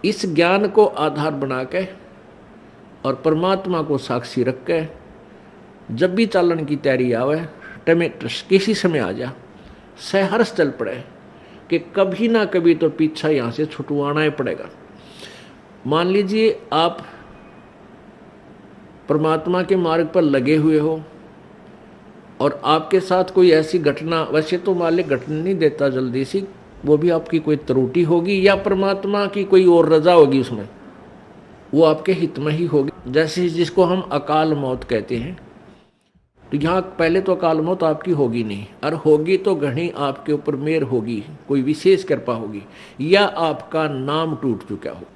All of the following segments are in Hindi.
इस ज्ञान को आधार बना के और परमात्मा को साक्षी रख के जब भी चालन की तैयारी आवे टमेटर किसी समय आ जा, सहर्ष चल पड़े कि कभी ना कभी तो पीछा यहां से छुटवाना ही पड़ेगा। मान लीजिए आप परमात्मा के मार्ग पर लगे हुए हो और आपके साथ कोई ऐसी घटना, वैसे तो मालिक घटना नहीं देता जल्दी सी, वो भी आपकी कोई त्रुटि होगी या परमात्मा की कोई और रजा होगी, उसमें वो आपके हित में ही होगी। जैसे जिसको हम अकाल मौत कहते हैं, तो यहाँ पहले तो अकाल मौत आपकी होगी नहीं, और होगी तो घनी आपके ऊपर मेहर होगी, कोई विशेष कृपा होगी, या आपका नाम टूट चुका हो।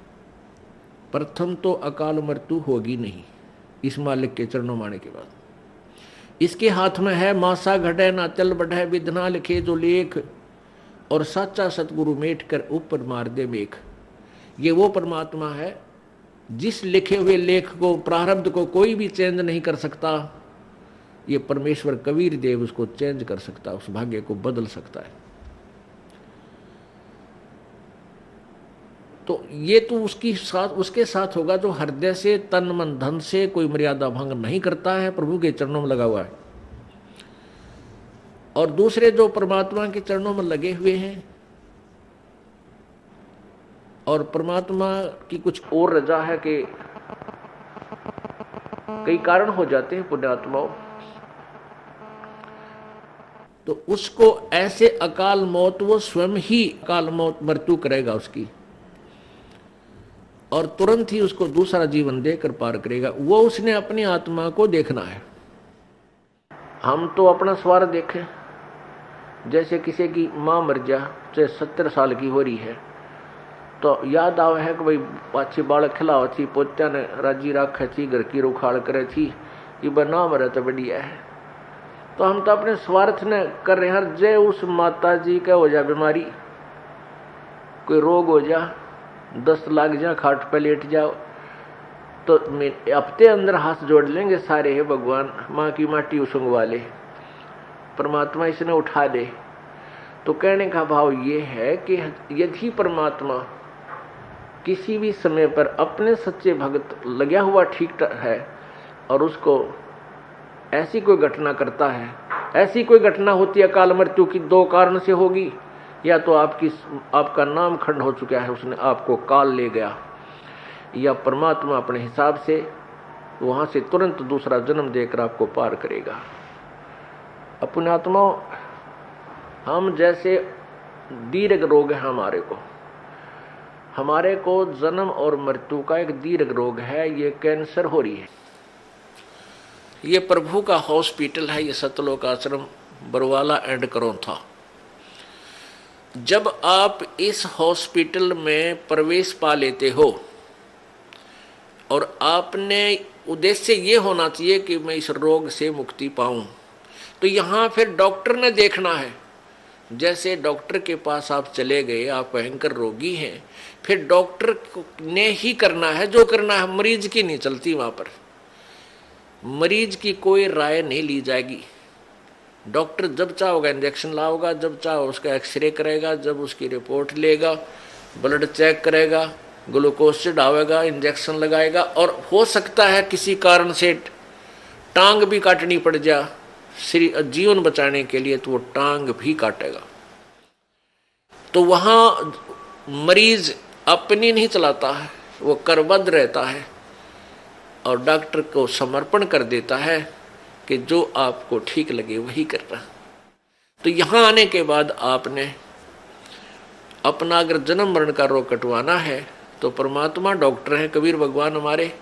प्रथम तो अकाल मृत्यु होगी नहीं इस मालिक के चरणों माने के बाद। इसके हाथ में है मासा घटे ना चल बढ़े, विधना लिखे जो लेख, और सच्चा सतगुरु मेट कर ऊपर मार दे मेघ। ये वो परमात्मा है जिस लिखे हुए लेख को, प्रारब्ध को कोई भी चेंज नहीं कर सकता। ये परमेश्वर कबीर देव उसको चेंज कर सकता है, उस भाग्य को बदल सकता है। तो ये तो उसके साथ होगा जो हृदय से, तन मन धन से कोई मर्यादा भंग नहीं करता है, प्रभु के चरणों में लगा हुआ है। और दूसरे जो परमात्मा के चरणों में लगे हुए हैं और परमात्मा की कुछ और रजा है कि कई कारण हो जाते हैं पुण्यात्माओं, तो उसको ऐसे अकाल मौत, वो स्वयं ही अकाल मौत मृत्यु करेगा उसकी, और तुरंत ही उसको दूसरा जीवन देकर पार करेगा। वो उसने अपनी आत्मा को देखना है। हम तो अपना स्वार्थ देखें, जैसे किसी की माँ मर जा, चाहे 70 साल की हो रही है, तो याद आवे है कि भाई पाछी बालक खिलाओ थी, पोत्या ने राजी रखे थी, घर की रुखाड़ करे थी, ये बना मरे तो बढ़िया है। तो हम तो अपने स्वार्थ ने कर रहे हैं। जय उस माता जी का हो जा बीमारी, कोई रोग हो जा, 10 लाख जा, खाट पे लेट जाओ, तो हफ्ते अंदर हाथ जोड़ लेंगे सारे, है भगवान माँ की माटी उसंग वाले, परमात्मा इसने उठा दे। तो कहने का भाव ये है कि यदि परमात्मा किसी भी समय पर अपने सच्चे भक्त लगा हुआ ठीक है और उसको ऐसी कोई घटना करता है, ऐसी कोई घटना होती है अकाल मृत्यु की, 2 कारण से होगी। या तो आपका नाम खंड हो चुका है, उसने आपको काल ले गया, या परमात्मा अपने हिसाब से वहां से तुरंत दूसरा जन्म देकर आपको पार करेगा। अपने आत्मा, हम जैसे दीर्घ रोग है हमारे को जन्म और मृत्यु का एक दीर्घ रोग है, ये कैंसर हो रही है। ये प्रभु का हॉस्पिटल है, ये सतलोक आश्रम बरवाला एंड करौंथा। जब आप इस हॉस्पिटल में प्रवेश पा लेते हो और आपने उद्देश्य ये होना चाहिए कि मैं इस रोग से मुक्ति पाऊं, तो यहाँ फिर डॉक्टर ने देखना है। जैसे डॉक्टर के पास आप चले गए, आप भयंकर रोगी हैं, फिर डॉक्टर ने ही करना है जो करना है, मरीज की नहीं चलती वहाँ पर। मरीज की कोई राय नहीं ली जाएगी। डॉक्टर जब चाहोगा इंजेक्शन लाओगा, जब चाहो उसका एक्सरे करेगा, जब उसकी रिपोर्ट लेगा, ब्लड चेक करेगा, ग्लूकोज चढ़ावेगा, इंजेक्शन लगाएगा, और हो सकता है किसी कारण से टांग भी काटनी पड़ जा जीवन बचाने के लिए, तो वो टांग भी काटेगा। तो वहां मरीज अपनी नहीं चलाता है, वो करबद्ध रहता है और डॉक्टर को समर्पण कर देता है कि जो आपको ठीक लगे वही करना। तो यहां आने के बाद आपने अपना अगर जन्म मरण का रोग कटवाना है तो परमात्मा डॉक्टर है, कबीर भगवान हमारे।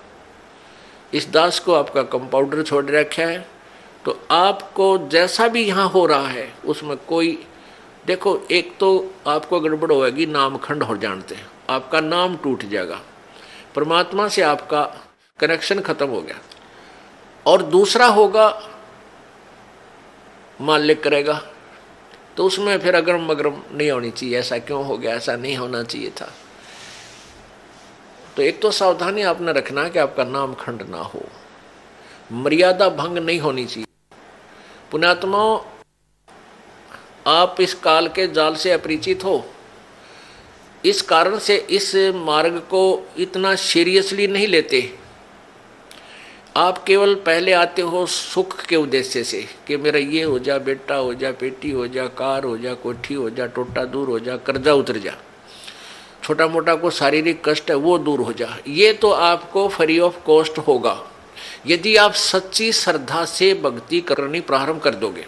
इस दास को आपका कंपाउंडर छोड़ रखा है, तो आपको जैसा भी यहाँ हो रहा है उसमें कोई, देखो एक तो आपको गड़बड़ होगी, नाम खंड हो जानते हैं, आपका नाम टूट जाएगा, परमात्मा से आपका कनेक्शन खत्म हो गया। और दूसरा होगा मालिक करेगा, तो उसमें फिर अगरम मगरम नहीं होनी चाहिए, ऐसा क्यों हो गया, ऐसा नहीं होना चाहिए था। तो एक तो सावधानी आपने रखना है कि आपका नाम खंड ना हो, मर्यादा भंग नहीं होनी चाहिए। पुण्यात्माओं, आप इस काल के जाल से अपरिचित हो, इस कारण से इस मार्ग को इतना सीरियसली नहीं लेते। आप केवल पहले आते हो सुख के उद्देश्य से कि मेरा ये हो जा, बेटा हो जा, बेटी हो जा, कार हो जा, कोठी हो जा, टोटा दूर हो जा, कर्जा उतर जा, छोटा मोटा को शारीरिक कष्ट है वो दूर हो जा। ये तो आपको फ्री ऑफ कॉस्ट होगा यदि आप सच्ची श्रद्धा से भक्ति करनी प्रारंभ कर दोगे।